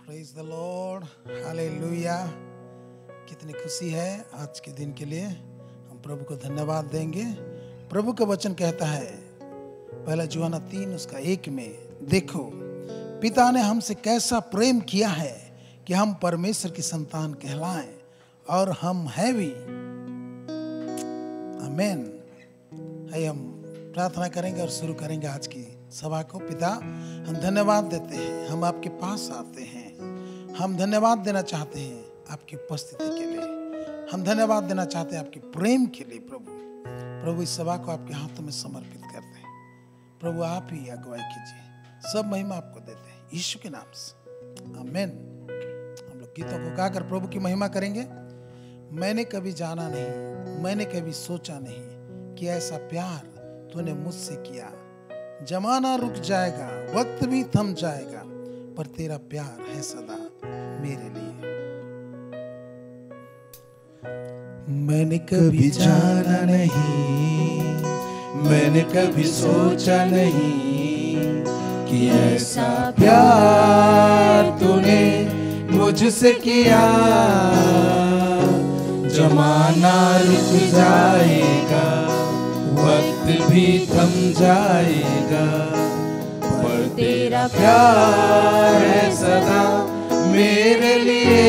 Praise the Lord, hallelujah. कितनी खुशी है आज के दिन के लिए। हम प्रभु को धन्यवाद देंगे। प्रभु का वचन कहता है पहला यूहन्ना 3:1 में, देखो पिता ने हमसे कैसा प्रेम किया है कि हम परमेश्वर की संतान कहलाएं, और हम हैं भी। आमीन। आइए हम प्रार्थना करेंगे और शुरू करेंगे आज की सभा को। पिता, हम धन्यवाद देते हैं, हम आपके पास आते हैं। हम धन्यवाद देना चाहते हैं आपकी उपस्थिति के लिए। हम धन्यवाद देना चाहते हैं आपके प्रेम के लिए। प्रभु इस सभा को आपके हाथों में समर्पित करते हैं। प्रभु आप ही अगुवाई कीजिए। सब महिमा आपको देते हैं यीशु के नाम से, आमीन। हम लोग गीतों को गाकर प्रभु की महिमा करेंगे। मैंने कभी जाना नहीं, मैंने कभी सोचा नहीं कि ऐसा प्यार तूने मुझसे किया। जमाना रुक जाएगा, वक्त भी थम जाएगा, पर तेरा प्यार है सदा मेरे लिए। मैंने कभी जाना नहीं, मैंने कभी सोचा नहीं कि ऐसा प्यार तूने मुझसे किया। जमाना रुक जाएगा, वक्त भी थम जाएगा, पर तेरा प्यार है सदा मेरे लिए।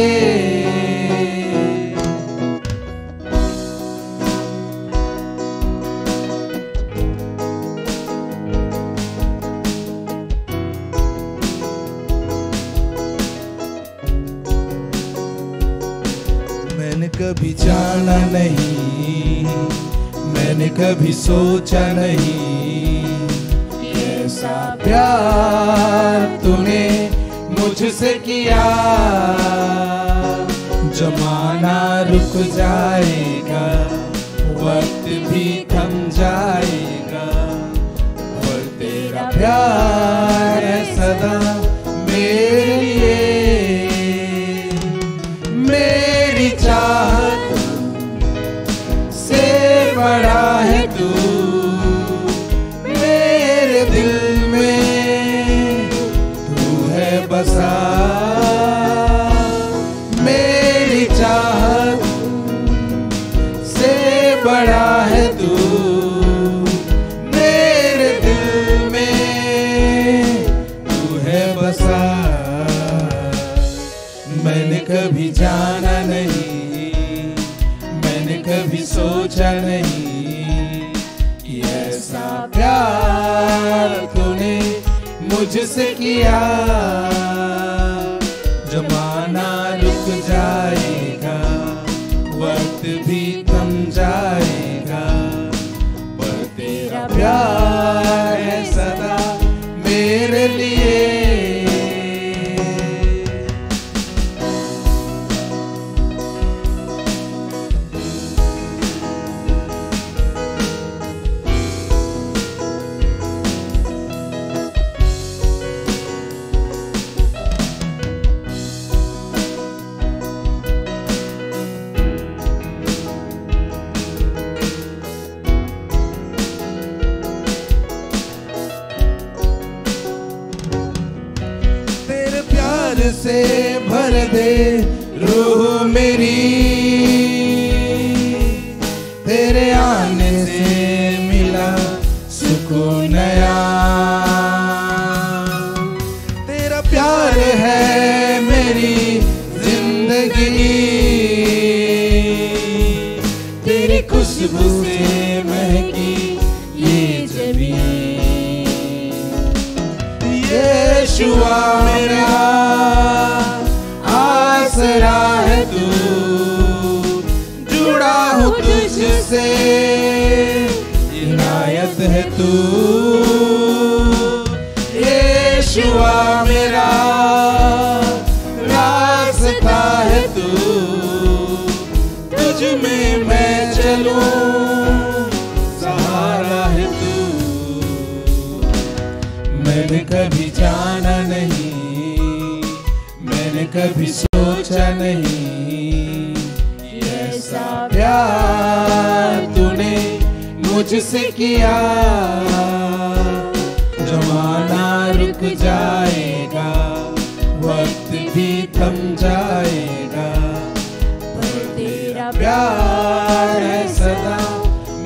मैंने कभी जाना नहीं, मैंने कभी सोचा नहीं कि ऐसा प्यार तूने मुझसे किया। जमाना रुक जाएगा, वक्त भी थम जाएगा, और तेरा प्यार है सदा मेरे लिए। मेरी चाहत से बड़ा है तू, मेरे दिल में तू है बसा। मेरी चाहत से बड़ा है तू, मेरे दिल में तू है बसा। मैंने कभी जाना नहीं, मैंने कभी सोचा नहीं कि ऐसा प्यार तूने मुझसे किया। जमाना रुक जाएगा, वक्त भी थम जाएगा, पर तेरा प्यार है सदा मेरे लिए। से भर दे रूह मेरी, तेरे आने से मिला सुकून नया। तेरा प्यार है मेरी जिंदगी, तेरी खुशबू से महकी ये ज़मीं। यीशुआ मेरा आसरा है तू, जुड़ा हूँ तुझसे, इनायत है तू। यीशुआ मेरा रास्ता है तू, तुझ में मैं चलूं, सहारा है तू। मैंने कभी जाना नहीं, मैंने कभी सोचा नहीं कि ऐसा प्यार तूने मुझसे किया। जमाना रुक जाएगा, वक्त कभी थम जाएगा, पर तेरा प्यार है सदा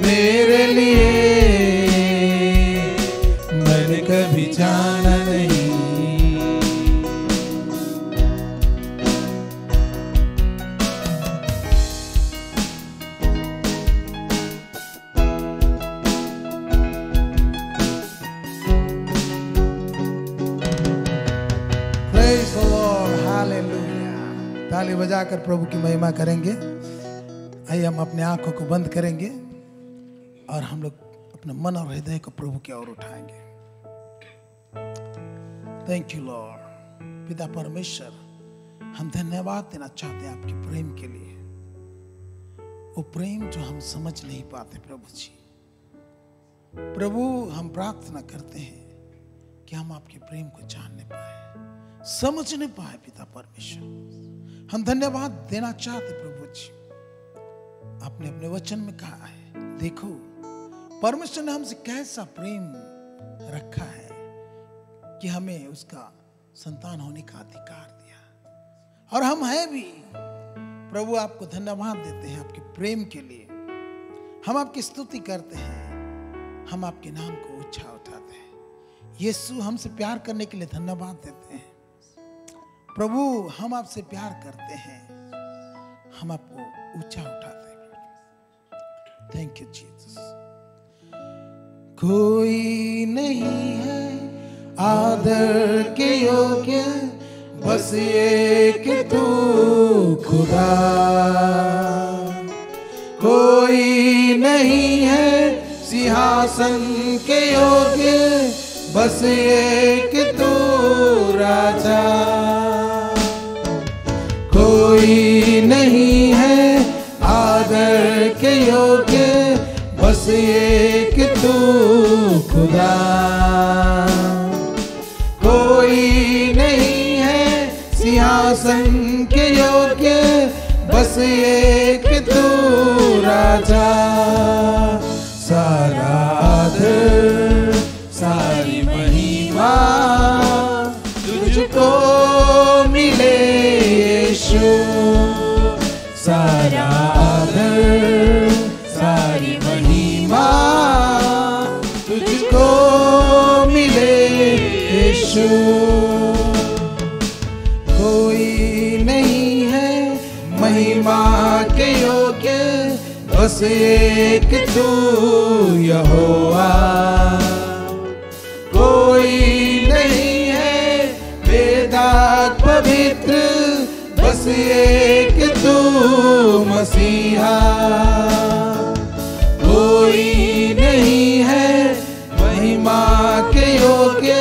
मेरे लिए, मैंने कभी जाना नहीं। Praise the Lord, hallelujah। ताली बजाकर प्रभु की महिमा करेंगे। आइए हम अपने आंखों को बंद करेंगे और हम लोग अपने मन और हृदय को प्रभु की ओर उठाएंगे। Thank you Lord. पिता परमेश्वर, हम धन्यवाद देना चाहते हैं आपके प्रेम के लिए, वो प्रेम जो हम समझ नहीं पाते प्रभु जी। प्रभु, हम प्रार्थना करते हैं कि हम आपके प्रेम को जानने पाए, समझने पाए। पिता परमेश्वर, हम धन्यवाद देना चाहते प्रभु जी। आपने अपने वचन में कहा है, देखो परमेश्वर ने हमसे कैसा प्रेम रखा है कि हमें उसका संतान होने का अधिकार दिया, और हम हैं भी। प्रभु, आपको धन्यवाद देते हैं आपके प्रेम के लिए। हम आपकी स्तुति करते हैं, हम आपके नाम को ऊंचा उठाते हैं। यीशु, हमसे प्यार करने के लिए धन्यवाद देते हैं प्रभु। हम आपसे प्यार करते हैं, हम आपको ऊंचा उठाते हैं। Thank you Jesus. कोई नहीं है आदर के योग्य, बस एक तू खुदा। कोई नहीं है सिंहासन के योग्य, बस एक तू राजा। कोई नहीं है आदर के योग्य, बस एक तू खुदा। कोई नहीं है सिंहासन के योग्य, बस एक तू राजा। सारा आदर सारी महिमा तुझको मिले यीशु। सारा आदर सारी महिमा तुझको मिले यीशु। कोई नहीं है महिमा के योग्य, बस एक तू यहोवा। कोई नहीं है वेदात पवित्र, बस एक तू मसीहा। कोई नहीं है महिमा के योग्य,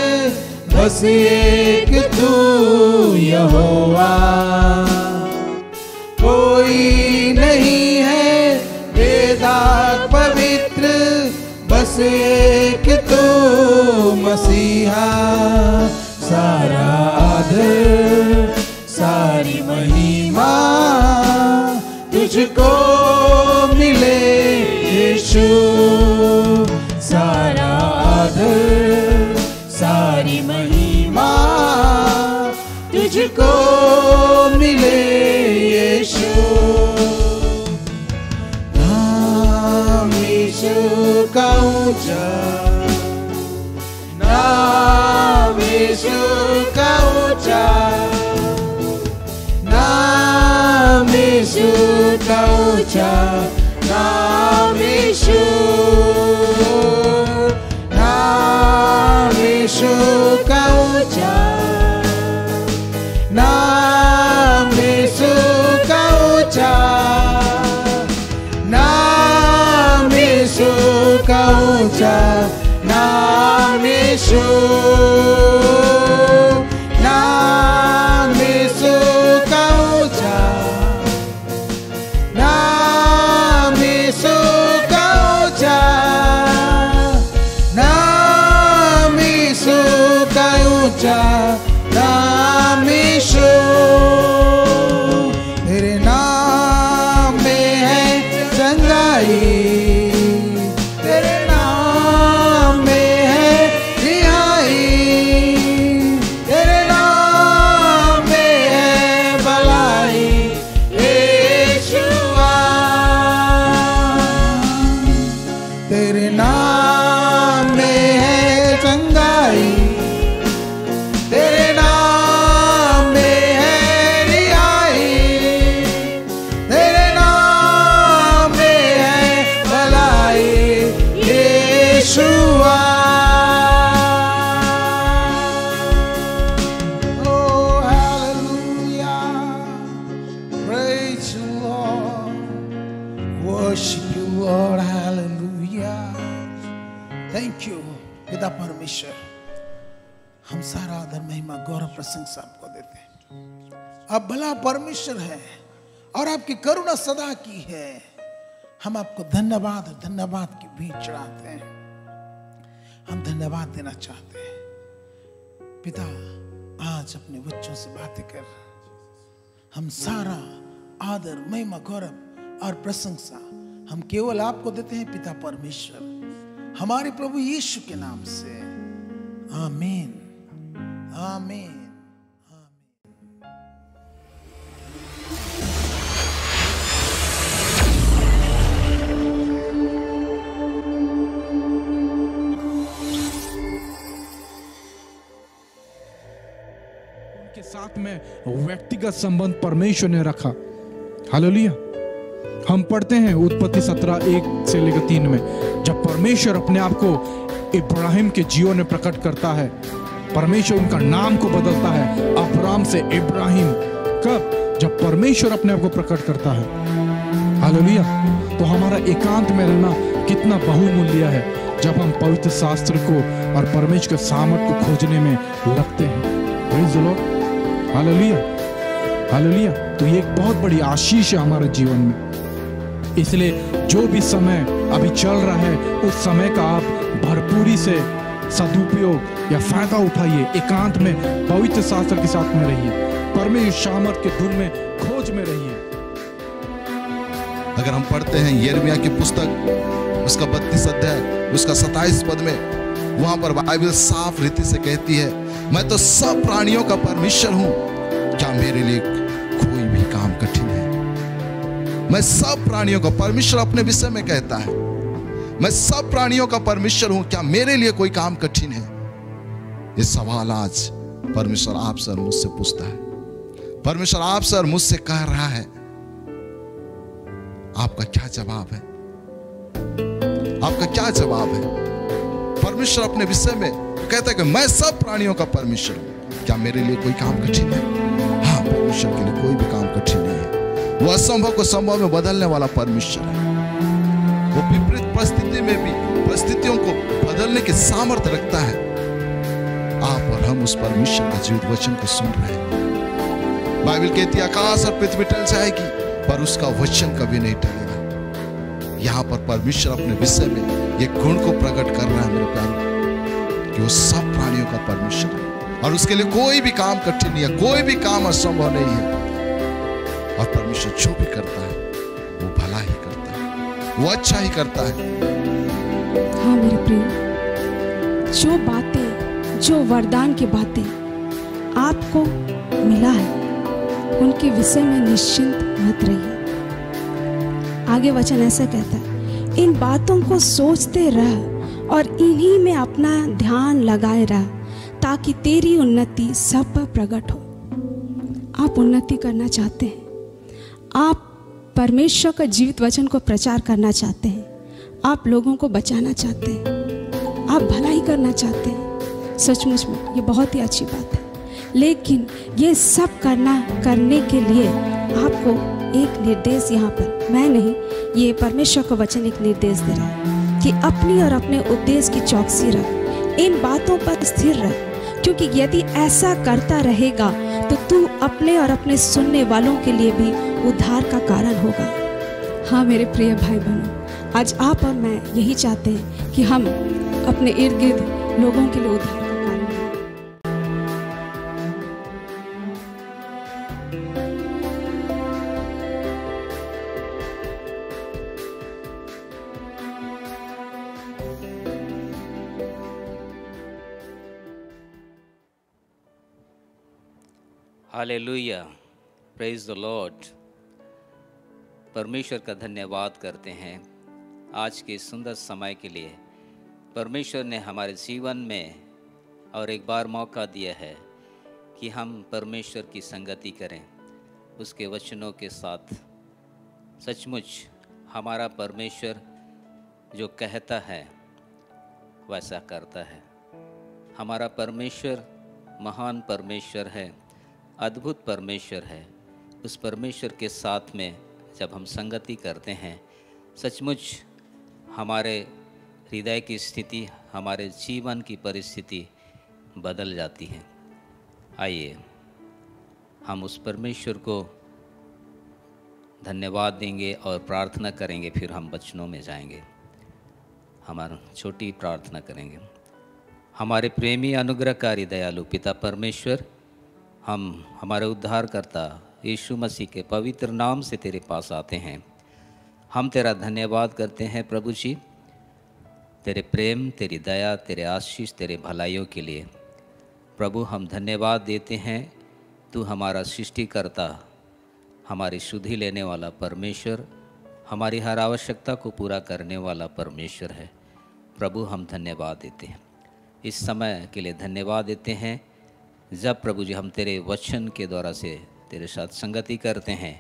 बस एक तू यहोवा। कोई नहीं है वेदात पवित्र, बस एक तू मसीहा। सारा आदर सारी महिमा तुझको मिले यीशु। सारा आदर सारी महिमा तुझको मिले यीशु। नाम यीशु का ऊंचा, नाम यीशु का ऊंचा, नाम यीशु का ऊंचा, नाम यीशु, नाम यीशु का ऊंचा, नाम यीशु का ऊंचा, नाम यीशु का ऊंचा, नाम यीशु, नाम यीशु का ऊंचा, नाम यीशु का ऊंचा, महिमा गौरव प्रशंसा आपको देते हैं। आप भला परमेश्वर है और आपकी करुणा सदा की है। हम आपको धन्यवाद और धन्यवाद के बीच चढ़ाते हैं। हम धन्यवाद देना चाहते हैं। पिता, आज अपने बच्चों से बातें कर। हम सारा आदर, महिमा, गौरव और प्रशंसा हम केवल आपको देते हैं पिता परमेश्वर, हमारे प्रभु यीशु के नाम से। आमीन, आमीन। के साथ में व्यक्तिगत संबंध परमेश्वर ने रखा। हालेलुया। हम पढ़ते हैं उत्पत्ति 17:1-3 में, जब परमेश्वर अपने आप को इब्राहिम के जीवन में प्रकट करता है, परमेश्वर उनका नाम को बदलता है अब्राम से इब्राहिम। कब? जब परमेश्वर अपने आप को प्रकट करता है। हालेलुया। तो हमारा एकांत में रहना कितना बहुमूल्य है जब हम पवित्र शास्त्र को और परमेश्वर के सामर्थ को खोजने में लगते हैं। Praise the Lord. Hallelujah, hallelujah. तो ये एक बहुत बड़ी आशीष है हमारे जीवन में। इसलिए जो भी समय अभी चल रहा है, उस समय का आप भरपूरी से सदुपयोग या फायदा उठाइए। एकांत में पवित्र शास्त्र के साथ में रहिए, परमेश्वर सामर्थ के धुन में खोज में रहिए। अगर हम पढ़ते हैं यिर्मयाह की पुस्तक, उसका 32 अध्याय, उसका 27 पद में, वहां पर बाइबल साफ रीति से कहती है, मैं तो सब प्राणियों का परमेश्वर हूं, क्या मेरे लिए कोई भी काम कठिन है? मैं सब प्राणियों का परमेश्वर अपने विषय में कहता है, मैं सब प्राणियों का परमेश्वर हूं, क्या मेरे लिए कोई काम कठिन है? ये सवाल आज परमेश्वर आपसे और मुझसे पूछता है। परमेश्वर आपसे और मुझसे कह रहा है, आपका क्या जवाब है? आपका क्या जवाब है? परमेश्वर अपने विषय में कहता है कि मैं सब प्राणियों का परमेश्वर हूं, क्या मेरे लिए कोई काम कठिन है? हाँ, परमेश्वर के लिए कोई भी काम कठिन नहीं है। वो असंभव को संभव में बदलने वाला परमेश्वर है। वो विपरीत परिस्थिति में भी परिस्थितियों को बदलने की सामर्थ्य रखता है। आप और हम उस परमेश्वर का जीवित वचन को सुन रहे हैं। बाइबल कहती है, आकाश और पृथ्वी टल जाएगी पर उसका वचन कभी नहीं टलेगा। यहां पर परमेश्वर अपने विषय में ये गुण को प्रकट कर रहा है मेरे प्यारे, कि वो सब प्राणियों का परमेश्वर है और उसके लिए कोई भी काम कठिन नहीं है, कोई भी काम असंभव नहीं है। और परमेश्वर जो भी करता है वो भला ही करता है, वो अच्छा ही करता है। हाँ मेरे प्रिय, जो बातें, जो वरदान की बातें आपको मिला है, उनके विषय में निश्चिंत मत रहिए। आगे वचन ऐसा कहता है, इन बातों को सोचते रह और इन्हीं में अपना ध्यान लगाए रह, ताकि तेरी उन्नति सब पर प्रकट हो। आप उन्नति करना चाहते हैं, आप परमेश्वर का जीवित वचन को प्रचार करना चाहते हैं, आप लोगों को बचाना चाहते हैं, आप भलाई करना चाहते हैं, सचमुच में ये बहुत ही अच्छी बात है। लेकिन ये सब करने के लिए आपको एक निर्देश, यहाँ पर मैं नहीं, ये परमेश्वर का वचन एक निर्देश दे रहा है कि अपनी और अपने उद्देश्य की चौकसी रख, इन बातों पर स्थिर रह, क्योंकि यदि ऐसा करता रहेगा तो तू अपने और अपने सुनने वालों के लिए भी उद्धार का कारण होगा। हाँ मेरे प्रिय भाई बहनों, आज आप और मैं यही चाहते हैं कि हम अपने इर्द गिर्द लोगों के लिए उद्धार का कारण हों। Hallelujah, praise the Lord. परमेश्वर का धन्यवाद करते हैं आज के सुंदर समय के लिए। परमेश्वर ने हमारे जीवन में और एक बार मौका दिया है कि हम परमेश्वर की संगति करें उसके वचनों के साथ। सचमुच हमारा परमेश्वर जो कहता है वैसा करता है। हमारा परमेश्वर महान परमेश्वर है, अद्भुत परमेश्वर है। उस परमेश्वर के साथ में जब हम संगति करते हैं, सचमुच हमारे हृदय की स्थिति, हमारे जीवन की परिस्थिति बदल जाती है। आइए हम उस परमेश्वर को धन्यवाद देंगे और प्रार्थना करेंगे, फिर हम वचनों में जाएंगे। हमारा छोटी प्रार्थना करेंगे। हमारे प्रेमी अनुग्रहकारी दयालु पिता परमेश्वर, हम हमारे उद्धारकर्ता यीशु मसीह के पवित्र नाम से तेरे पास आते हैं। हम तेरा धन्यवाद करते हैं प्रभु जी, तेरे प्रेम, तेरी दया, तेरे आशीष, तेरे भलाइयों के लिए। प्रभु हम धन्यवाद देते हैं, तू हमारा सृष्टिकर्ता, हमारी शुद्धि लेने वाला परमेश्वर, हमारी हर आवश्यकता को पूरा करने वाला परमेश्वर है। प्रभु हम धन्यवाद देते हैं, इस समय के लिए धन्यवाद देते हैं जब प्रभु जी हम तेरे वचन के द्वारा से तेरे साथ संगति करते हैं।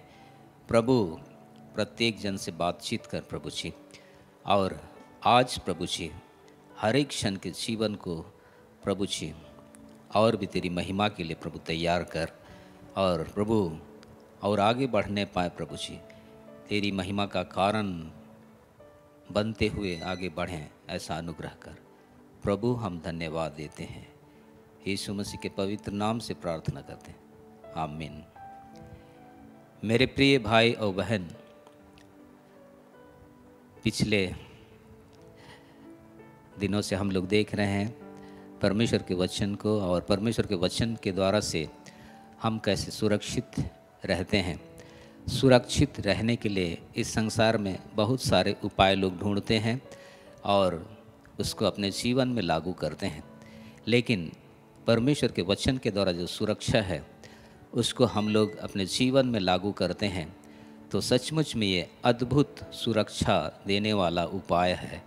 प्रभु प्रत्येक जन से बातचीत कर प्रभु जी, और आज प्रभु जी हर एक क्षण के जीवन को प्रभु जी और भी तेरी महिमा के लिए प्रभु तैयार कर, और प्रभु और आगे बढ़ने पाए प्रभु जी, तेरी महिमा का कारण बनते हुए आगे बढ़ें, ऐसा अनुग्रह कर। प्रभु हम धन्यवाद देते हैं, यीशु मसीह के पवित्र नाम से प्रार्थना करते हैं, आमीन। मेरे प्रिय भाई और बहन, पिछले दिनों से हम लोग देख रहे हैं परमेश्वर के वचन को, और परमेश्वर के वचन के द्वारा से हम कैसे सुरक्षित रहते हैं। सुरक्षित रहने के लिए इस संसार में बहुत सारे उपाय लोग ढूंढते हैं और उसको अपने जीवन में लागू करते हैं, लेकिन परमेश्वर के वचन के द्वारा जो सुरक्षा है उसको हम लोग अपने जीवन में लागू करते हैं तो सचमुच में ये अद्भुत सुरक्षा देने वाला उपाय है।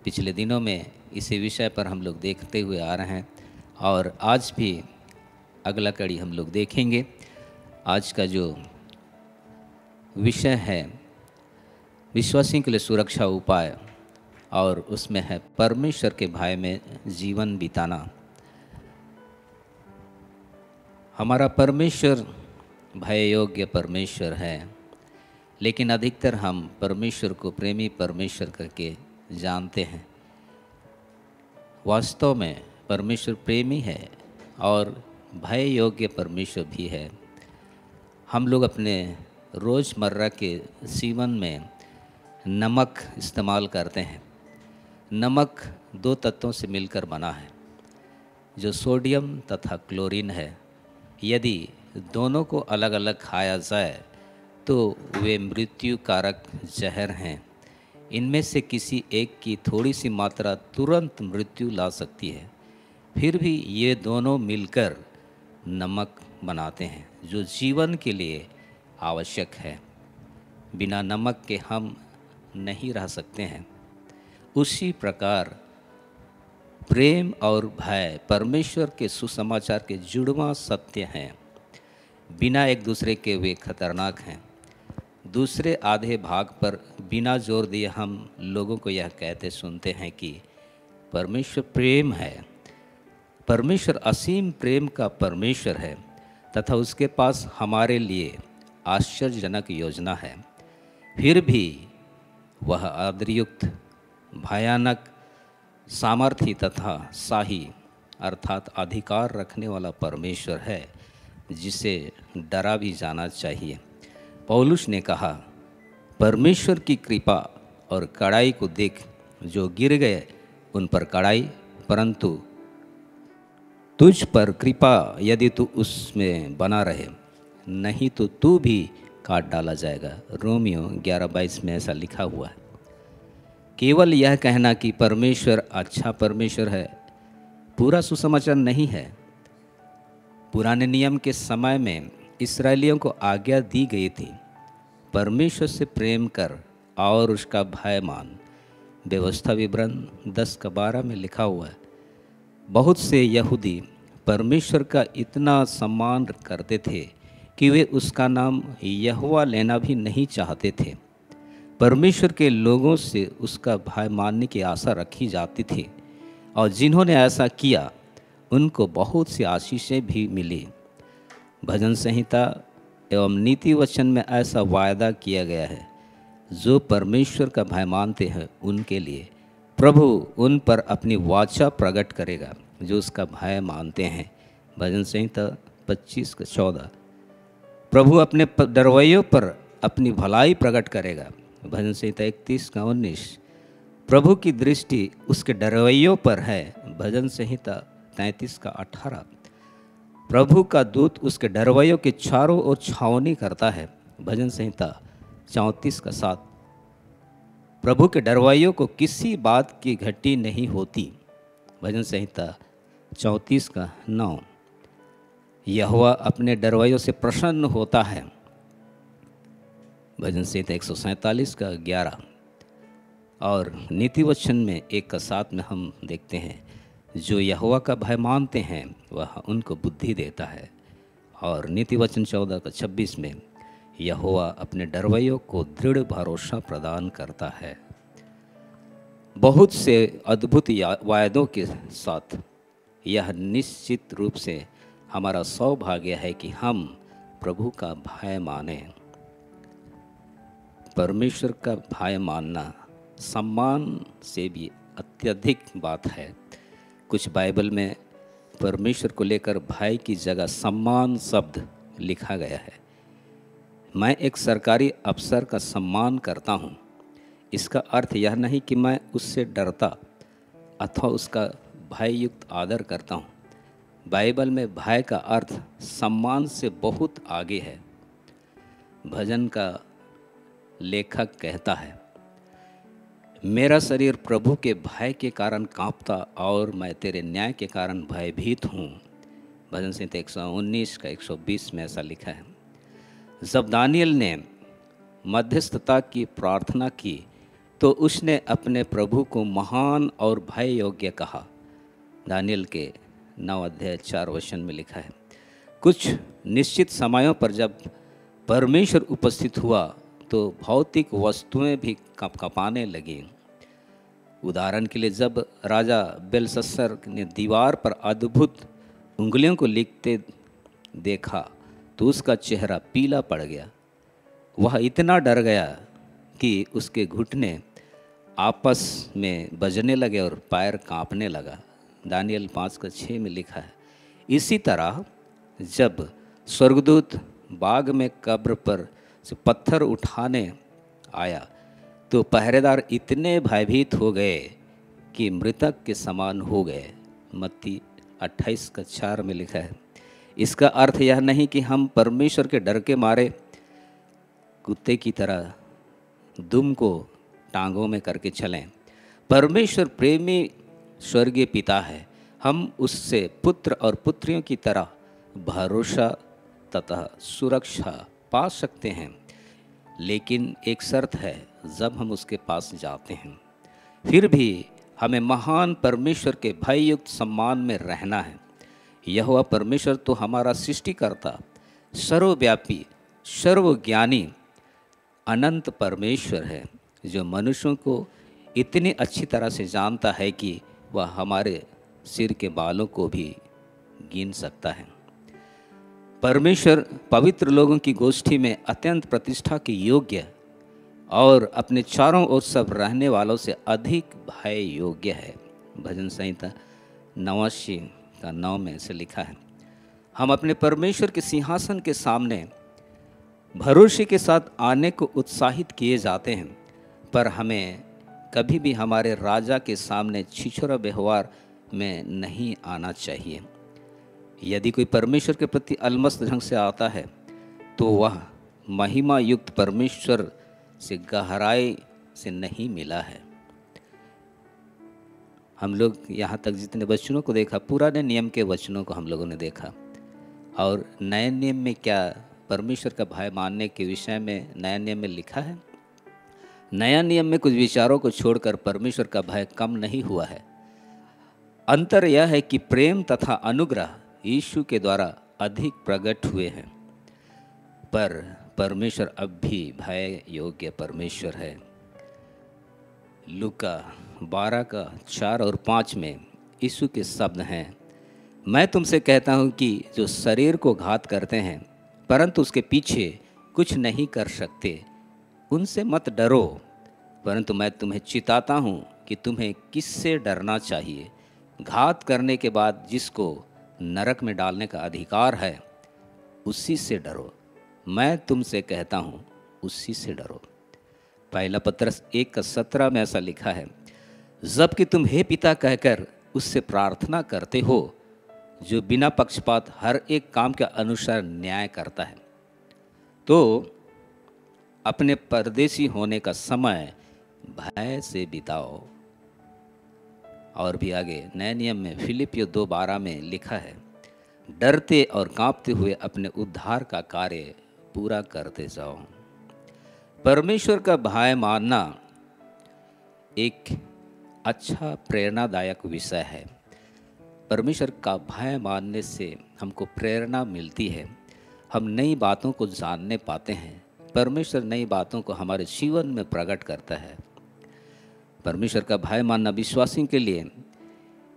पिछले दिनों में इसी विषय पर हम लोग देखते हुए आ रहे हैं, और आज भी अगला कड़ी हम लोग देखेंगे। आज का जो विषय है विश्वासियों के लिए सुरक्षा उपाय, और उसमें है परमेश्वर के भय में जीवन बिताना। हमारा परमेश्वर भय योग्य परमेश्वर है, लेकिन अधिकतर हम परमेश्वर को प्रेमी परमेश्वर करके जानते हैं। वास्तव में परमेश्वर प्रेमी है और भय योग्य परमेश्वर भी है। हम लोग अपने रोज़मर्रा के जीवन में नमक इस्तेमाल करते हैं। नमक दो तत्वों से मिलकर बना है, जो सोडियम तथा क्लोरीन है। यदि दोनों को अलग अलग खाया जाए तो वे मृत्यु कारक जहर हैं। इनमें से किसी एक की थोड़ी सी मात्रा तुरंत मृत्यु ला सकती है, फिर भी ये दोनों मिलकर नमक बनाते हैं, जो जीवन के लिए आवश्यक है। बिना नमक के हम नहीं रह सकते हैं। उसी प्रकार प्रेम और भय परमेश्वर के सुसमाचार के जुड़वां सत्य हैं। बिना एक दूसरे के वे खतरनाक हैं। दूसरे आधे भाग पर बिना जोर दिए हम लोगों को यह कहते सुनते हैं कि परमेश्वर प्रेम है। परमेश्वर असीम प्रेम का परमेश्वर है तथा उसके पास हमारे लिए आश्चर्यजनक योजना है। फिर भी वह आदरयुक्त, भयानक, सामर्थी तथा शाही अर्थात अधिकार रखने वाला परमेश्वर है, जिसे डरा भी जाना चाहिए। पौलुस ने कहा, परमेश्वर की कृपा और कड़ाई को देख, जो गिर गए उन पर कड़ाई, परंतु तुझ पर कृपा यदि तू उसमें बना रहे, नहीं तो तू भी काट डाला जाएगा। रोमियो 11:22 में ऐसा लिखा हुआ है। केवल यह कहना कि परमेश्वर अच्छा परमेश्वर है पूरा सुसमाचार नहीं है। पुराने नियम के समय में इस्राएलियों को आज्ञा दी गई थी, परमेश्वर से प्रेम कर और उसका भय मान। व्यवस्था विवरण 10:12 में लिखा हुआ है। बहुत से यहूदी परमेश्वर का इतना सम्मान करते थे कि वे उसका नाम यहोवा लेना भी नहीं चाहते थे। परमेश्वर के लोगों से उसका भय मानने की आशा रखी जाती थी, और जिन्होंने ऐसा किया उनको बहुत सी आशीषें भी मिली। भजन संहिता एवं नीति वचन में ऐसा वायदा किया गया है, जो परमेश्वर का भय मानते हैं उनके लिए प्रभु उन पर अपनी वाचा प्रकट करेगा, जो उसका भय मानते हैं। भजन संहिता 25:14। प्रभु अपने डरवैयों पर अपनी भलाई प्रकट करेगा। भजन संहिता 31:19। प्रभु की दृष्टि उसके डरवैयों पर है। भजन संहिता 33:18। प्रभु का दूत उसके डरवैयों के चारों ओर छावनी करता है। भजन संहिता 34:7। प्रभु के डरवैयों को किसी बात की घटी नहीं होती। भजन संहिता 34:9। यहोवा अपने डरवैयों से प्रसन्न होता है। भजन संहिता 147:11। और नीति वचन में 1:7 में हम देखते हैं, जो यहोवा का भय मानते हैं वह उनको बुद्धि देता है। और नीति वचन 14:26 में यहोवा अपने डरवैयों को दृढ़ भरोसा प्रदान करता है। बहुत से अद्भुत वायदों के साथ यह निश्चित रूप से हमारा सौभाग्य है कि हम प्रभु का भय माने। परमेश्वर का भय मानना सम्मान से भी अत्यधिक बात है। कुछ बाइबल में परमेश्वर को लेकर भय की जगह सम्मान शब्द लिखा गया है। मैं एक सरकारी अफसर का सम्मान करता हूँ। इसका अर्थ यह नहीं कि मैं उससे डरता अथवा उसका भय युक्त आदर करता हूँ। बाइबल में भय का अर्थ सम्मान से बहुत आगे है। भजन का लेखक कहता है, मेरा शरीर प्रभु के भय के कारण कांपता और मैं तेरे न्याय के कारण भयभीत हूँ। भजन संहिता 119:120 में ऐसा लिखा है। जब दानियल ने मध्यस्थता की प्रार्थना की तो उसने अपने प्रभु को महान और भय योग्य कहा। दानियल के 9:4 में लिखा है। कुछ निश्चित समयों पर जब परमेश्वर उपस्थित हुआ तो भौतिक वस्तुएं भी कांपने लगीं। उदाहरण के लिए जब राजा बेलशस्सर ने दीवार पर अद्भुत उंगलियों को लिखते देखा तो उसका चेहरा पीला पड़ गया। वह इतना डर गया कि उसके घुटने आपस में बजने लगे और पैर कांपने लगा। दानियल 5:6 में लिखा है। इसी तरह जब स्वर्गदूत बाग में कब्र पर से पत्थर उठाने आया तो पहरेदार इतने भयभीत हो गए कि मृतक के समान हो गए। मत्ती 28:4 में लिखा है। इसका अर्थ यह नहीं कि हम परमेश्वर के डर के मारे कुत्ते की तरह दुम को टांगों में करके चलें। परमेश्वर प्रेमी स्वर्गीय पिता है। हम उससे पुत्र और पुत्रियों की तरह भरोसा तथा सुरक्षा पा सकते हैं। लेकिन एक शर्त है, जब हम उसके पास जाते हैं फिर भी हमें महान परमेश्वर के भय युक्त सम्मान में रहना है। यहोवा परमेश्वर तो हमारा सृष्टिकर्ता, सर्वव्यापी, सर्वज्ञानी, अनंत परमेश्वर है, जो मनुष्यों को इतनी अच्छी तरह से जानता है कि वह हमारे सिर के बालों को भी गिन सकता है। परमेश्वर पवित्र लोगों की गोष्ठी में अत्यंत प्रतिष्ठा के योग्य और अपने चारों ओर सब रहने वालों से अधिक भय योग्य है। भजन संहिता 89:9 में से लिखा है। हम अपने परमेश्वर के सिंहासन के सामने भरोसे के साथ आने को उत्साहित किए जाते हैं, पर हमें कभी भी हमारे राजा के सामने छिछोरा व्यवहार में नहीं आना चाहिए। यदि कोई परमेश्वर के प्रति अलमस्त ढंग से आता है तो वह महिमा युक्त परमेश्वर से गहराई से नहीं मिला है। हम लोग यहाँ तक जितने वचनों को देखा, पुराने नियम के वचनों को हम लोगों ने देखा, और नए नियम में क्या परमेश्वर का भय मानने के विषय में नया नियम में लिखा है। नया नियम में कुछ विचारों को छोड़कर परमेश्वर का भय कम नहीं हुआ है। अंतर यह है कि प्रेम तथा अनुग्रह यीशु के द्वारा अधिक प्रकट हुए हैं, पर परमेश्वर अब भी भय योग्य परमेश्वर है। लूका 12:4 और 5 में यीशु के शब्द हैं, मैं तुमसे कहता हूँ कि जो शरीर को घात करते हैं परंतु उसके पीछे कुछ नहीं कर सकते, उनसे मत डरो, परंतु मैं तुम्हें चिताता हूँ कि तुम्हें किससे डरना चाहिए। घात करने के बाद जिसको नरक में डालने का अधिकार है, उसी से डरो। मैं तुमसे कहता हूँ, उसी से डरो। पहला पत्रस 1:17 में ऐसा लिखा है, जबकि तुम हे पिता कहकर उससे प्रार्थना करते हो, जो बिना पक्षपात हर एक काम के अनुसार न्याय करता है, तो अपने परदेशी होने का समय भय से बिताओ। और भी आगे नए नियम में फिलिपियो 2:12 में लिखा है, डरते और कांपते हुए अपने उद्धार का कार्य पूरा करते जाओ। परमेश्वर का भय मानना एक अच्छा प्रेरणादायक विषय है। परमेश्वर का भय मानने से हमको प्रेरणा मिलती है, हम नई बातों को जानने पाते हैं। परमेश्वर नई बातों को हमारे जीवन में प्रकट करता है। परमेश्वर का भय मानना विश्वासियों के लिए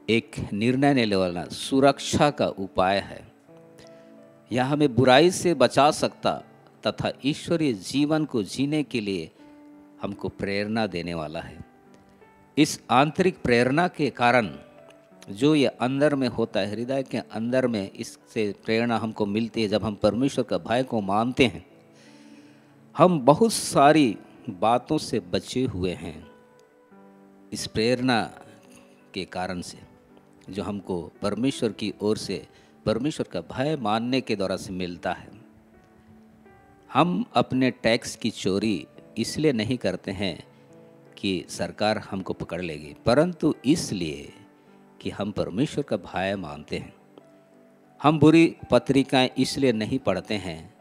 एक निर्णय लेने वाला सुरक्षा का उपाय है। यह हमें बुराई से बचा सकता तथा ईश्वरीय जीवन को जीने के लिए हमको प्रेरणा देने वाला है। इस आंतरिक प्रेरणा के कारण जो ये अंदर में होता है, हृदय के अंदर में, इससे प्रेरणा हमको मिलती है। जब हम परमेश्वर का भय को मानते हैं, हम बहुत सारी बातों से बचे हुए हैं। इस प्रेरणा के कारण से जो हमको परमेश्वर की ओर से परमेश्वर का भय मानने के द्वारा से मिलता है। हम अपने टैक्स की चोरी इसलिए नहीं करते हैं कि सरकार हमको पकड़ लेगी, परंतु इसलिए कि हम परमेश्वर का भय मानते हैं। हम बुरी पत्रिकाएं इसलिए नहीं पढ़ते हैं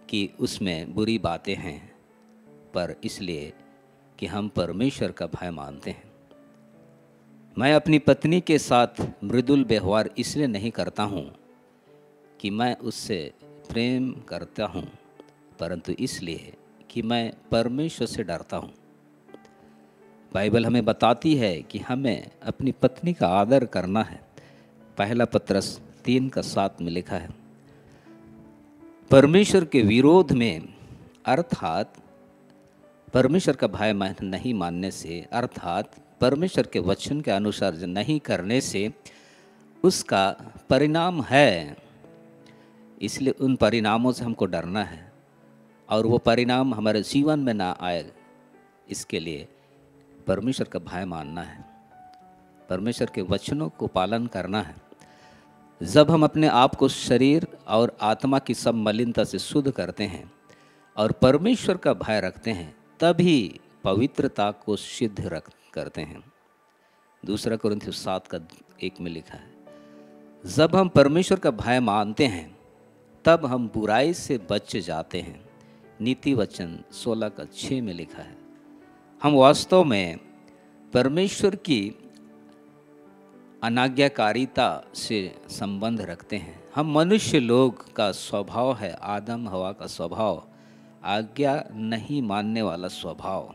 कि उसमें बुरी बातें हैं, पर इसलिए कि हम परमेश्वर का भय मानते हैं। मैं अपनी पत्नी के साथ मृदुल व्यवहार इसलिए नहीं करता हूँ कि मैं उससे प्रेम करता हूँ, परंतु इसलिए कि मैं परमेश्वर से डरता हूँ। बाइबल हमें बताती है कि हमें अपनी पत्नी का आदर करना है। पहला पत्रस 3:7 में लिखा है, परमेश्वर के विरोध में अर्थात परमेश्वर का भय नहीं मानने से, अर्थात परमेश्वर के वचन के अनुसार नहीं करने से उसका परिणाम है। इसलिए उन परिणामों से हमको डरना है और वो परिणाम हमारे जीवन में ना आए, इसके लिए परमेश्वर का भय मानना है, परमेश्वर के वचनों को पालन करना है। जब हम अपने आप को शरीर और आत्मा की सब मलिनता से शुद्ध करते हैं और परमेश्वर का भय रखते हैं, तभी पवित्रता को सिद्ध करते हैं। 2 कोरिन्थियों 7:1 में लिखा है, जब हम परमेश्वर का भय मानते हैं तब हम बुराई से बच जाते हैं। नीति वचन 16:6 में लिखा है, हम वास्तव में परमेश्वर की अनाज्ञाकारिता से संबंध रखते हैं। हम मनुष्य लोग का स्वभाव है, आदम हवा का स्वभाव, आज्ञा नहीं मानने वाला स्वभाव।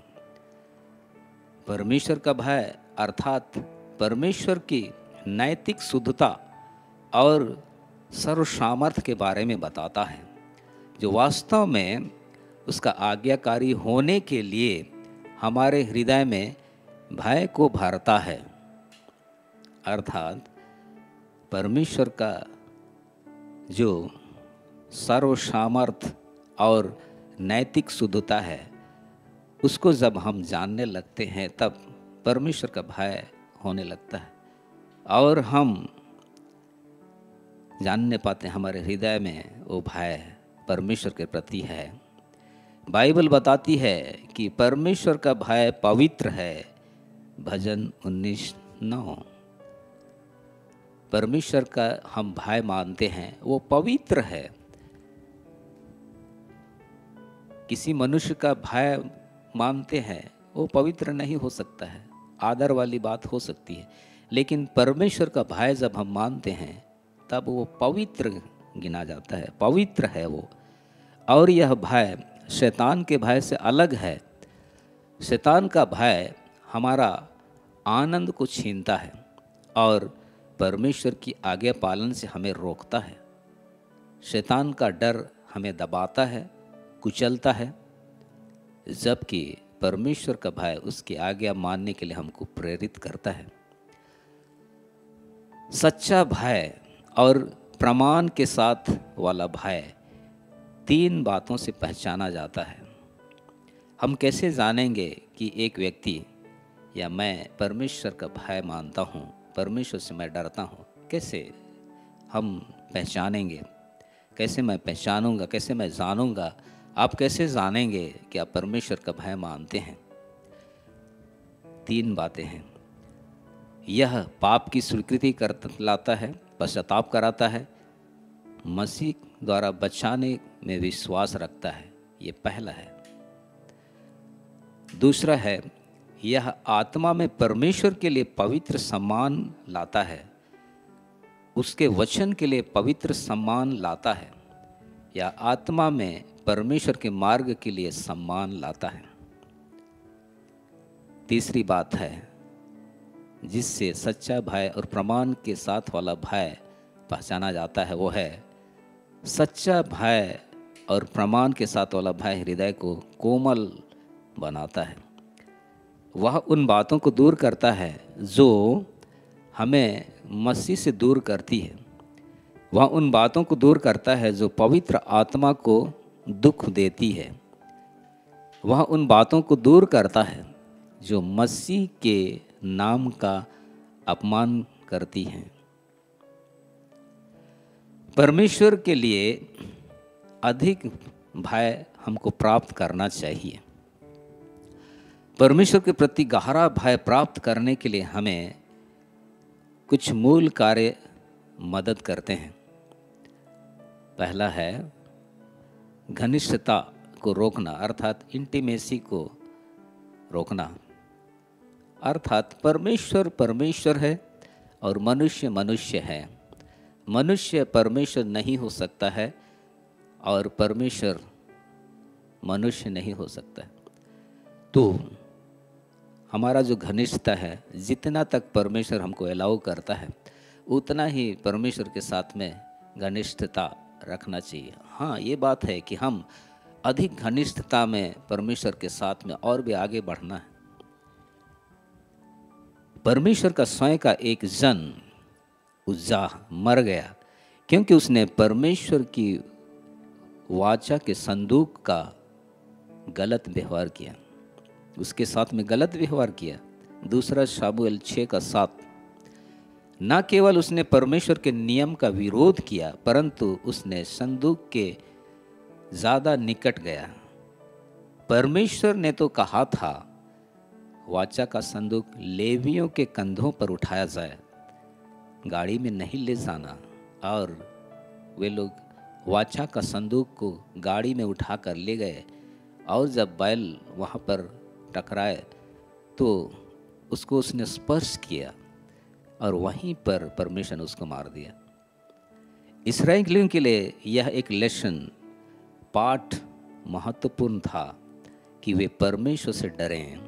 परमेश्वर का भय अर्थात परमेश्वर की नैतिक शुद्धता और सर्वसामर्थ्य के बारे में बताता है, जो वास्तव में उसका आज्ञाकारी होने के लिए हमारे हृदय में भय को भरता है। अर्थात परमेश्वर का जो सर्वसामर्थ्य और नैतिक शुद्धता है, उसको जब हम जानने लगते हैं तब परमेश्वर का भय होने लगता है और हम जानने पाते हैं हमारे हृदय में वो भय परमेश्वर के प्रति है। बाइबल बताती है कि परमेश्वर का भय पवित्र है। भजन 19:9। परमेश्वर का हम भय मानते हैं, वो पवित्र है। किसी मनुष्य का भय मानते हैं, वो पवित्र नहीं हो सकता है, आदर वाली बात हो सकती है, लेकिन परमेश्वर का भय जब हम मानते हैं तब वो पवित्र गिना जाता है, पवित्र है वो। और यह भय शैतान के भय से अलग है। शैतान का भय हमारा आनंद को छीनता है और परमेश्वर की आज्ञा पालन से हमें रोकता है। शैतान का डर हमें दबाता है, कुचलता है, जबकि परमेश्वर का भय उसकी आज्ञा मानने के लिए हमको प्रेरित करता है। सच्चा भय और प्रमाण के साथ वाला भय 3 बातों से पहचाना जाता है। हम कैसे जानेंगे कि एक व्यक्ति या मैं परमेश्वर का भय मानता हूँ, परमेश्वर से मैं डरता हूँ? कैसे हम पहचानेंगे? कैसे मैं पहचानूंगा? कैसे मैं जानूंगा? आप कैसे जानेंगे कि आप परमेश्वर का भय मानते हैं? 3 बातें हैं। यह पाप की स्वीकृति कर लाता है, पश्चाताप कराता है, मसीह द्वारा बचाने में विश्वास रखता है। ये पहला है। दूसरा है, यह आत्मा में परमेश्वर के लिए पवित्र सम्मान लाता है, उसके वचन के लिए पवित्र सम्मान लाता है, या आत्मा में परमेश्वर के मार्ग के लिए सम्मान लाता है। तीसरी बात है, जिससे सच्चा भय और प्रमाण के साथ वाला भय पहचाना जाता है, वो है सच्चा भय और प्रमाण के साथ वाला भय हृदय को कोमल बनाता है। वह उन बातों को दूर करता है जो हमें मसीह से दूर करती है। वह उन बातों को दूर करता है जो पवित्र आत्मा को दुख देती है। वह उन बातों को दूर करता है जो मसीह के नाम का अपमान करती हैं। परमेश्वर के लिए अधिक भय हमको प्राप्त करना चाहिए। परमेश्वर के प्रति गहरा भय प्राप्त करने के लिए हमें कुछ मूल कार्य मदद करते हैं। पहला है घनिष्ठता को रोकना, अर्थात इंटीमेसी को रोकना। अर्थात परमेश्वर परमेश्वर है और मनुष्य मनुष्य है। मनुष्य परमेश्वर नहीं हो सकता है और परमेश्वर मनुष्य नहीं हो सकता है। तो हमारा जो घनिष्ठता है, जितना तक परमेश्वर हमको अलाउ करता है उतना ही परमेश्वर के साथ में घनिष्ठता रखना चाहिए। हाँ, ये बात है कि हम अधिक घनिष्ठता में परमेश्वर के साथ में और भी आगे बढ़ना है। परमेश्वर का स्वयं का एक जन उज्जा मर गया क्योंकि उसने परमेश्वर की वाचा के संदूक का गलत व्यवहार किया, उसके साथ में गलत व्यवहार किया। 2 शामुएल 6:7। न केवल उसने परमेश्वर के नियम का विरोध किया परंतु उसने संदूक के ज़्यादा निकट गया। परमेश्वर ने तो कहा था वाचा का संदूक लेवियों के कंधों पर उठाया जाए, गाड़ी में नहीं ले जाना, और वे लोग वाचा का संदूक को गाड़ी में उठा कर ले गए और जब बैल वहाँ पर टकराए तो उसको उसने स्पर्श किया और वहीं पर परमेश्वर ने उसको मार दिया। इस्राएलियों के लिए यह एक लेसन पाठ महत्वपूर्ण था कि वे परमेश्वर से डरें।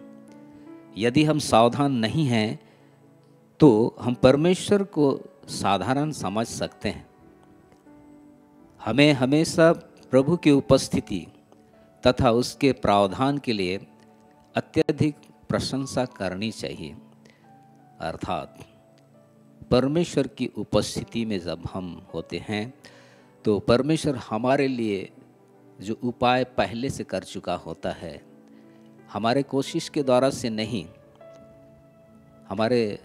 यदि हम सावधान नहीं हैं तो हम परमेश्वर को साधारण समझ सकते हैं। हमें हमेशा प्रभु की उपस्थिति तथा उसके प्रावधान के लिए अत्यधिक प्रशंसा करनी चाहिए। अर्थात परमेश्वर की उपस्थिति में जब हम होते हैं तो परमेश्वर हमारे लिए जो उपाय पहले से कर चुका होता है, हमारे कोशिश के द्वारा से नहीं, हमारे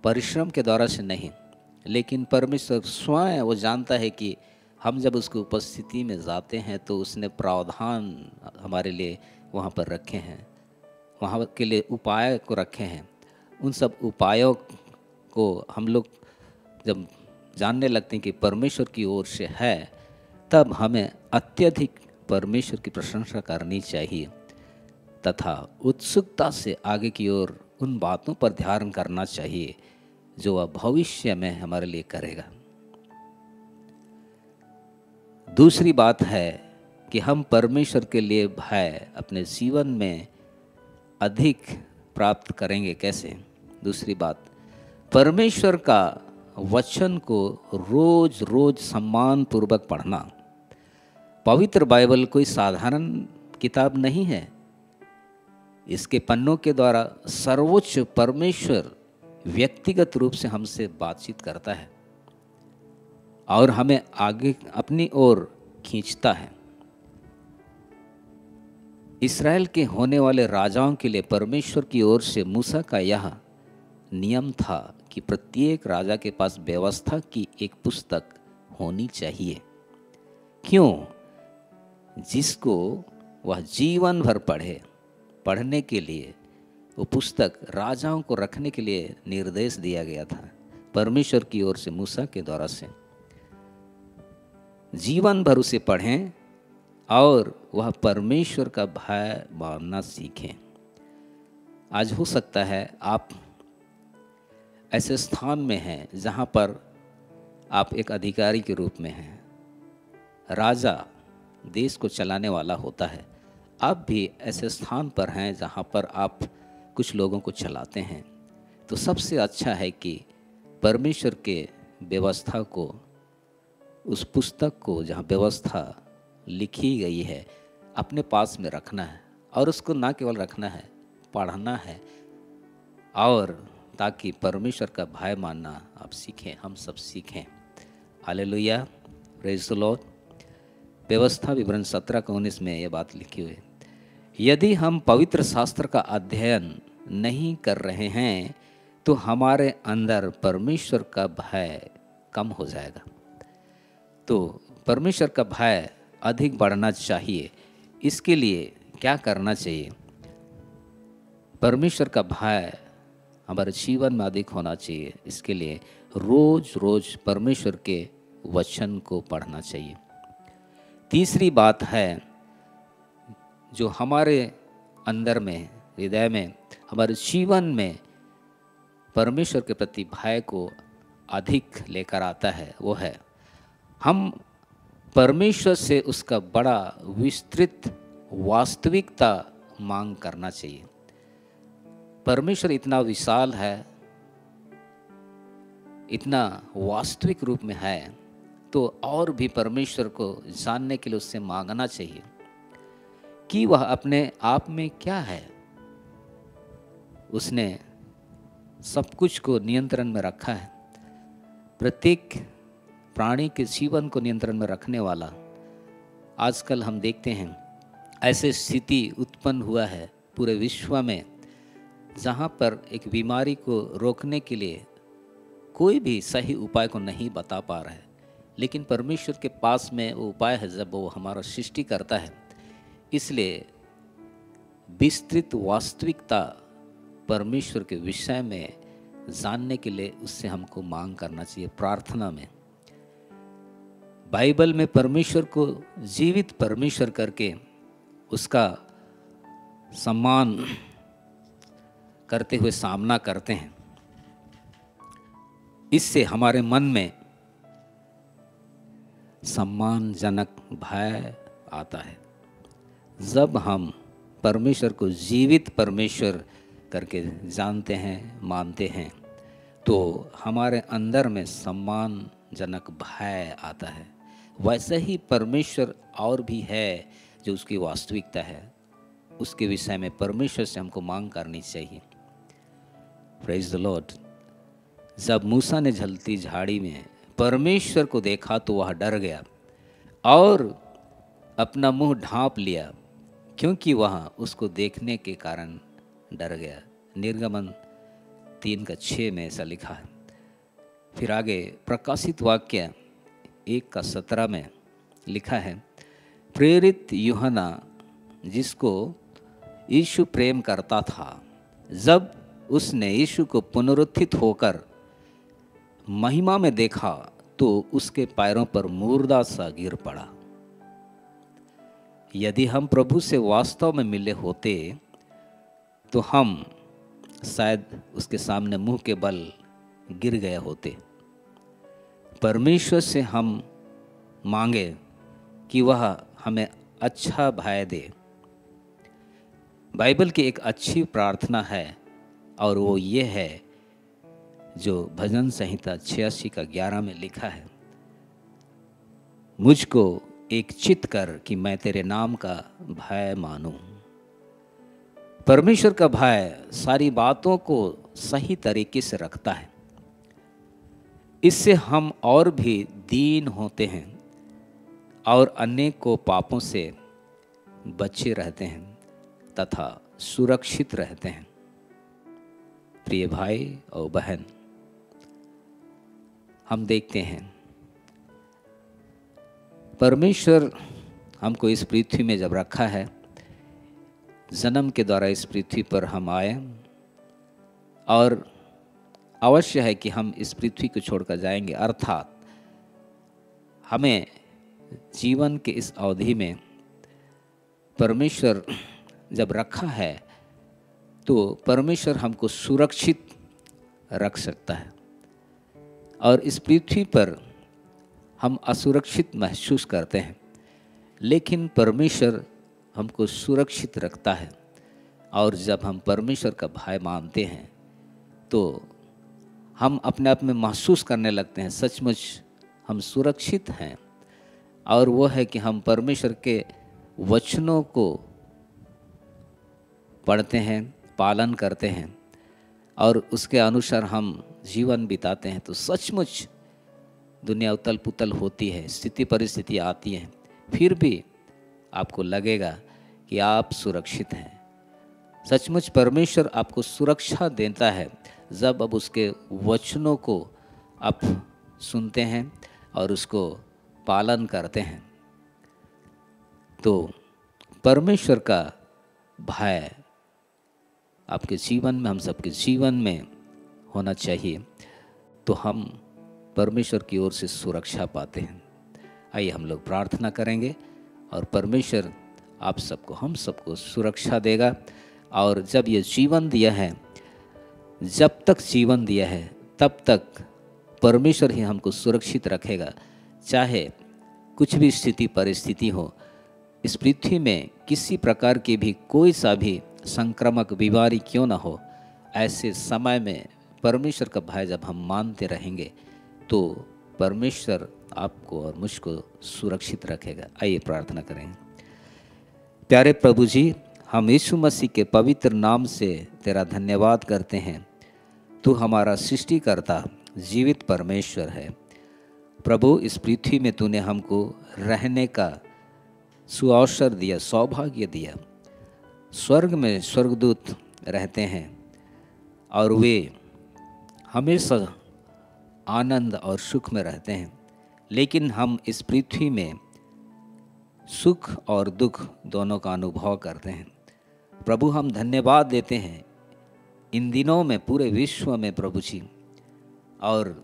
परिश्रम के द्वारा से नहीं, लेकिन परमेश्वर स्वयं वो जानता है कि हम जब उसकी उपस्थिति में जाते हैं तो उसने प्रावधान हमारे लिए वहाँ पर रखे हैं, वहाँ के लिए उपाय को रखे हैं। उन सब उपायों को हम लोग जब जानने लगते हैं कि परमेश्वर की ओर से है, तब हमें अत्यधिक परमेश्वर की प्रशंसा करनी चाहिए तथा उत्सुकता से आगे की ओर उन बातों पर ध्यान करना चाहिए जो वह भविष्य में हमारे लिए करेगा। दूसरी बात है कि हम परमेश्वर के लिए भय अपने जीवन में अधिक प्राप्त करेंगे कैसे? दूसरी बात, परमेश्वर का वचन को रोज रोज सम्मान पूर्वक पढ़ना। पवित्र बाइबल कोई साधारण किताब नहीं है। इसके पन्नों के द्वारा सर्वोच्च परमेश्वर व्यक्तिगत रूप से हमसे बातचीत करता है। और हमें आगे अपनी ओर खींचता है। इस्राएल के होने वाले राजाओं के लिए परमेश्वर की ओर से मूसा का यह नियम था कि प्रत्येक राजा के पास व्यवस्था की एक पुस्तक होनी चाहिए। क्यों? जिसको वह जीवन भर पढ़ने के लिए वो पुस्तक राजाओं को रखने के लिए निर्देश दिया गया था परमेश्वर की ओर से मूसा के द्वारा से। जीवन भर उसे पढ़ें और वह परमेश्वर का भय मानना सीखें। आज हो सकता है आप ऐसे स्थान में हैं जहाँ पर आप एक अधिकारी के रूप में हैं। राजा देश को चलाने वाला होता है। आप भी ऐसे स्थान पर हैं जहाँ पर आप कुछ लोगों को चलाते हैं। तो सबसे अच्छा है कि परमेश्वर के व्यवस्था को, उस पुस्तक को जहाँ व्यवस्था लिखी गई है, अपने पास में रखना है और उसको ना केवल रखना है, पढ़ना है, और ताकि परमेश्वर का भय मानना आप सीखें, हम सब सीखें। Hallelujah, praise the Lord. व्यवस्था विवरण 17-19 में ये बात लिखी हुई है, यदि हम पवित्र शास्त्र का अध्ययन नहीं कर रहे हैं तो हमारे अंदर परमेश्वर का भय कम हो जाएगा। तो परमेश्वर का भय अधिक बढ़ना चाहिए। इसके लिए क्या करना चाहिए? परमेश्वर का भय हमारे जीवन में अधिक होना चाहिए। इसके लिए रोज रोज परमेश्वर के वचन को पढ़ना चाहिए। तीसरी बात है, जो हमारे अंदर में, हृदय में, हमारे जीवन में परमेश्वर के प्रति भय को अधिक लेकर आता है, वो है हम परमेश्वर से उसका बड़ा विस्तृत वास्तविकता मांग करना चाहिए। परमेश्वर इतना विशाल है, इतना वास्तविक रूप में है, तो और भी परमेश्वर को जानने के लिए उससे मांगना चाहिए कि वह अपने आप में क्या है। उसने सब कुछ को नियंत्रण में रखा है। प्रत्येक प्राणी के जीवन को नियंत्रण में रखने वाला। आजकल हम देखते हैं ऐसे स्थिति उत्पन्न हुआ है पूरे विश्व में, जहाँ पर एक बीमारी को रोकने के लिए कोई भी सही उपाय को नहीं बता पा रहा है, लेकिन परमेश्वर के पास में वो उपाय है जब वो हमारा सृष्टि करता है। इसलिए विस्तृत वास्तविकता परमेश्वर के विषय में जानने के लिए उससे हमको मांग करना चाहिए प्रार्थना में। बाइबल में परमेश्वर को जीवित परमेश्वर करके उसका सम्मान करते हुए सामना करते हैं। इससे हमारे मन में सम्मानजनक भय आता है। जब हम परमेश्वर को जीवित परमेश्वर करके जानते हैं, मानते हैं, तो हमारे अंदर में सम्मानजनक भय आता है। वैसे ही परमेश्वर और भी है जो उसकी वास्तविकता है, उसके विषय में परमेश्वर से हमको मांग करनी चाहिए। Praise the Lord. जब मूसा ने जलती झाड़ी में परमेश्वर को देखा तो वह डर गया और अपना मुंह ढांप लिया, क्योंकि वह उसको देखने के कारण डर गया। निर्गमन 3:6 में ऐसा लिखा है। फिर आगे प्रकाशित वाक्य 1:17 में लिखा है, प्रेरित यूहन्ना जिसको यीशु प्रेम करता था, जब उसने यीशु को पुनरुत्थित होकर महिमा में देखा तो उसके पैरों पर मुर्दा सा गिर पड़ा। यदि हम प्रभु से वास्तव में मिले होते तो हम शायद उसके सामने मुंह के बल गिर गए होते। परमेश्वर से हम मांगे कि वह हमें अच्छा भय दे। बाइबल की एक अच्छी प्रार्थना है और वो ये है जो भजन संहिता 86:11 में लिखा है, मुझको एक चित कर कि मैं तेरे नाम का भय मानूं। परमेश्वर का भय सारी बातों को सही तरीके से रखता है। इससे हम और भी दीन होते हैं और अनेकों पापों से बचे रहते हैं तथा सुरक्षित रहते हैं। प्रिय भाई और बहन, हम देखते हैं परमेश्वर हमको इस पृथ्वी में जब रखा है, जन्म के द्वारा इस पृथ्वी पर हम आए और अवश्य है कि हम इस पृथ्वी को छोड़कर जाएंगे, अर्थात हमें जीवन के इस अवधि में परमेश्वर जब रखा है तो परमेश्वर हमको सुरक्षित रख सकता है। और इस पृथ्वी पर हम असुरक्षित महसूस करते हैं, लेकिन परमेश्वर हमको सुरक्षित रखता है। और जब हम परमेश्वर का भय मानते हैं तो हम अपने आप में महसूस करने लगते हैं सचमुच हम सुरक्षित हैं। और वो है कि हम परमेश्वर के वचनों को पढ़ते हैं, पालन करते हैं और उसके अनुसार हम जीवन बिताते हैं तो सचमुच दुनिया उतल पुतल होती है, स्थिति परिस्थिति आती हैं, फिर भी आपको लगेगा कि आप सुरक्षित हैं। सचमुच परमेश्वर आपको सुरक्षा देता है जब अब उसके वचनों को आप सुनते हैं और उसको पालन करते हैं। तो परमेश्वर का भय आपके जीवन में, हम सबके जीवन में होना चाहिए, तो हम परमेश्वर की ओर से सुरक्षा पाते हैं। आइए हम लोग प्रार्थना करेंगे और परमेश्वर आप सबको, हम सबको सुरक्षा देगा। और जब ये जीवन दिया है, जब तक जीवन दिया है तब तक परमेश्वर ही हमको सुरक्षित रखेगा। चाहे कुछ भी स्थिति परिस्थिति हो, इस पृथ्वी में किसी प्रकार की भी कोई सा भी संक्रामक बीमारी क्यों ना हो, ऐसे समय में परमेश्वर का भय जब हम मानते रहेंगे तो परमेश्वर आपको और मुझको सुरक्षित रखेगा। आइए प्रार्थना करें। प्यारे प्रभु जी, हम यीशु मसीह के पवित्र नाम से तेरा धन्यवाद करते हैं। तू हमारा सृष्टिकर्ता जीवित परमेश्वर है। प्रभु, इस पृथ्वी में तूने हमको रहने का सुअवसर दिया, सौभाग्य दिया। स्वर्ग में स्वर्गदूत रहते हैं और वे हमेशा आनंद और सुख में रहते हैं, लेकिन हम इस पृथ्वी में सुख और दुख दोनों का अनुभव करते हैं। प्रभु, हम धन्यवाद देते हैं इन दिनों में पूरे विश्व में प्रभु जी, और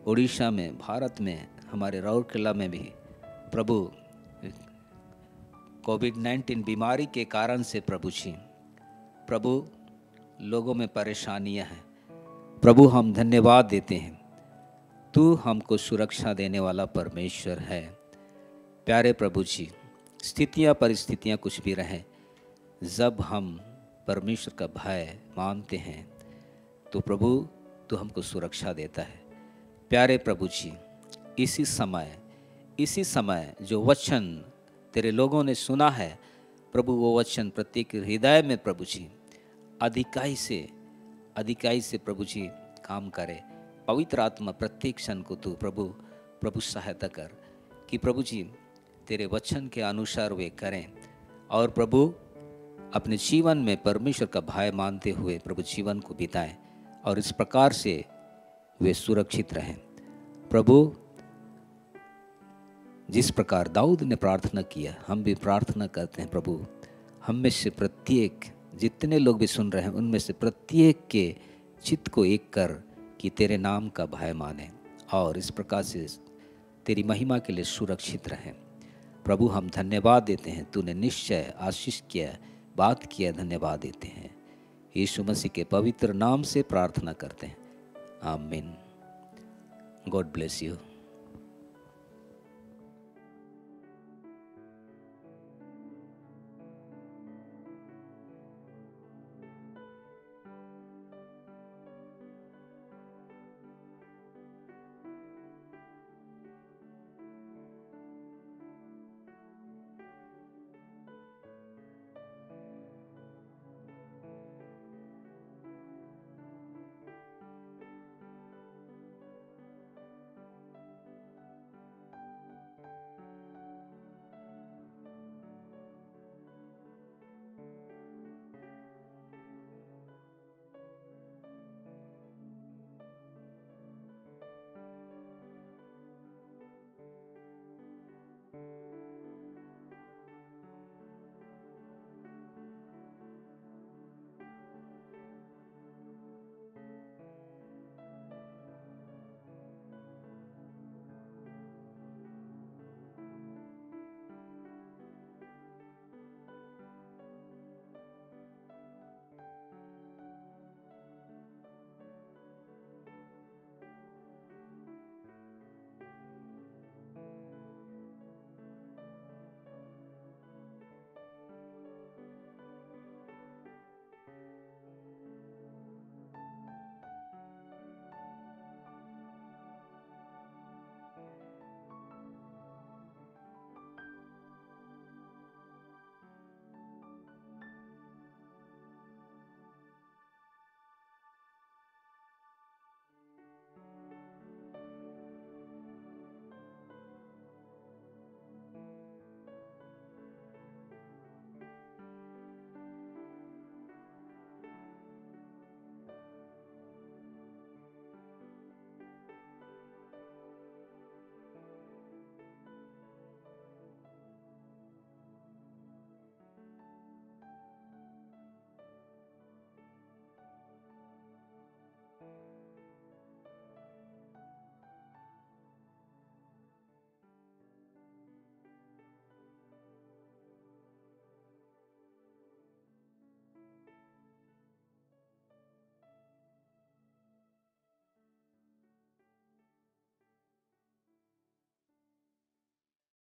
उड़ीसा में, भारत में, हमारे राउरकेला में भी प्रभु कोविड-19 बीमारी के कारण से प्रभु जी, प्रभु लोगों में परेशानियां हैं। प्रभु, हम धन्यवाद देते हैं, तू हमको सुरक्षा देने वाला परमेश्वर है। प्यारे प्रभु जी, स्थितियां परिस्थितियां कुछ भी रहें, जब हम परमेश्वर का भय मानते हैं तो प्रभु तू हमको सुरक्षा देता है। प्यारे प्रभु जी, इसी समय जो वचन तेरे लोगों ने सुना है प्रभु, वो वचन प्रत्येक हृदय में प्रभु जी अधिकाई से प्रभु जी काम करे। पवित्र आत्मा प्रत्येक क्षण को तू प्रभु सहायता कर कि प्रभु जी तेरे वचन के अनुसार वे करें और प्रभु अपने जीवन में परमेश्वर का भय मानते हुए प्रभु जीवन को बिताएं और इस प्रकार से वे सुरक्षित रहें। प्रभु, जिस प्रकार दाऊद ने प्रार्थना किया, हम भी प्रार्थना करते हैं प्रभु, हम में से प्रत्येक, जितने लोग भी सुन रहे हैं, उनमें से प्रत्येक के चित्त को एक कर कि तेरे नाम का भय माने और इस प्रकार से तेरी महिमा के लिए सुरक्षित रहें। प्रभु, हम धन्यवाद देते हैं, तूने निश्चय आशीष किया, बात किया, धन्यवाद देते हैं। यीशु मसीह के पवित्र नाम से प्रार्थना करते हैं, आमीन। God bless you.